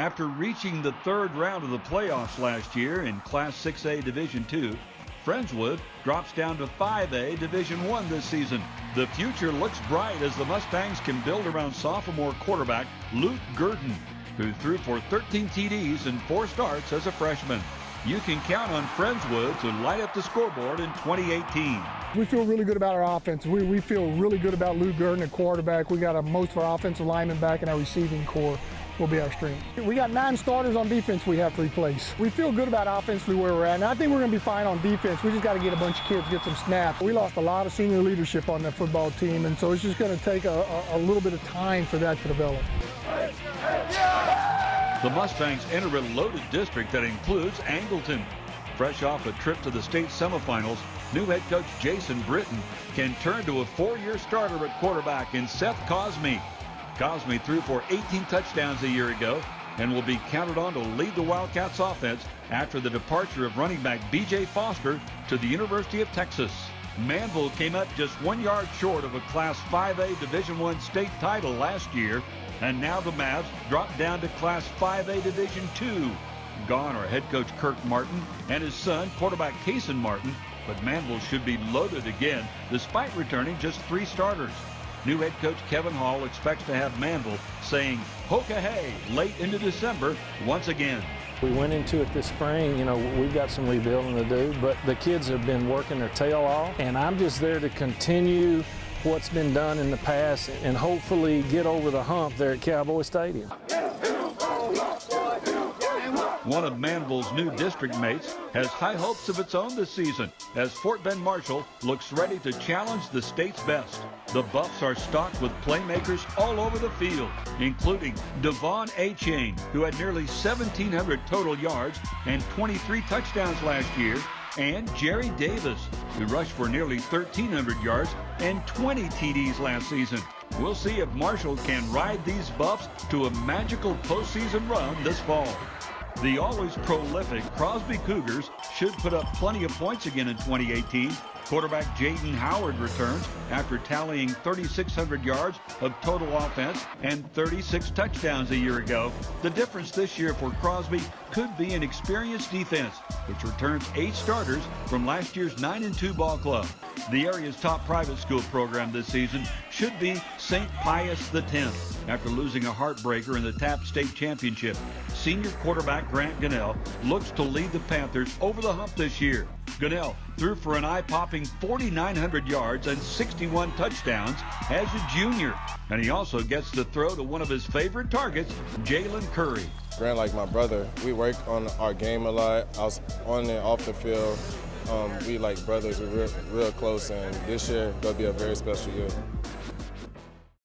After reaching the third round of the playoffs last year in Class 6A Division II, Friendswood drops down to 5A Division I this season. The future looks bright as the Mustangs can build around sophomore quarterback Luke Gurdon, who threw for 13 TDs and 4 starts as a freshman. You can count on Friendswood to light up the scoreboard in 2018. We feel really good about our offense. We feel really good about Luke Gurdon at quarterback. We got most of our offensive linemen back, and our receiving core will be our strength. We got 9 starters on defense we have to replace. We feel good about offensively where we're at, and I think we're going to be fine on defense. We just got to get a bunch of kids, get some snaps. We lost a lot of senior leadership on that football team, and so it's just going to take a little bit of time for that to develop. The Mustangs enter a loaded district that includes Angleton. Fresh off a trip to the state semifinals, new head coach Jason Britton can turn to a 4-year starter at quarterback in Seth Crosby. Crosby threw for 18 touchdowns a year ago and will be counted on to lead the Wildcats offense after the departure of running back B.J. Foster to the University of Texas. Manvel came up just 1 yard short of a Class 5A Division I state title last year, and now the Mavs drop down to Class 5A Division II. Gone are head coach Kirk Martin and his son, quarterback Kason Martin, but Manvel should be loaded again despite returning just 3 starters. New head coach Kevin Hall expects to have Manvel saying "Hoka-hey" late into December once again. We went into it this spring, we've got some rebuilding to do, but the kids have been working their tail off, and I'm just there to continue what's been done in the past and hopefully get over the hump there at Cowboy Stadium. One of Manvel's new district mates has high hopes of its own this season as Fort Bend Marshall looks ready to challenge the state's best. The Buffs are stocked with playmakers all over the field, including Devon Achane, who had nearly 1,700 total yards and 23 touchdowns last year, and Jerry Davis, who rushed for nearly 1,300 yards and 20 TDs last season. We'll see if Marshall can ride these Buffs to a magical postseason run this fall. The always prolific Crosby Cougars should put up plenty of points again in 2018. Quarterback Jaden Howard returns after tallying 3,600 yards of total offense and 36 touchdowns a year ago. The difference this year for Crosby could be an experienced defense, which returns 8 starters from last year's 9-2 ball club. The area's top private school program this season should be St. Pius X. After losing a heartbreaker in the TAP State Championship, senior quarterback Grant Gunnell looks to lead the Panthers over the hump this year. Gunnell threw for an eye-popping 4,900 yards and 61 touchdowns as a junior, and he also gets to throw to one of his favorite targets, Jalen Curry. Grant, like my brother, we work on our game a lot. I was on and off the field. We like brothers. We're real close, and this year will be a very special year.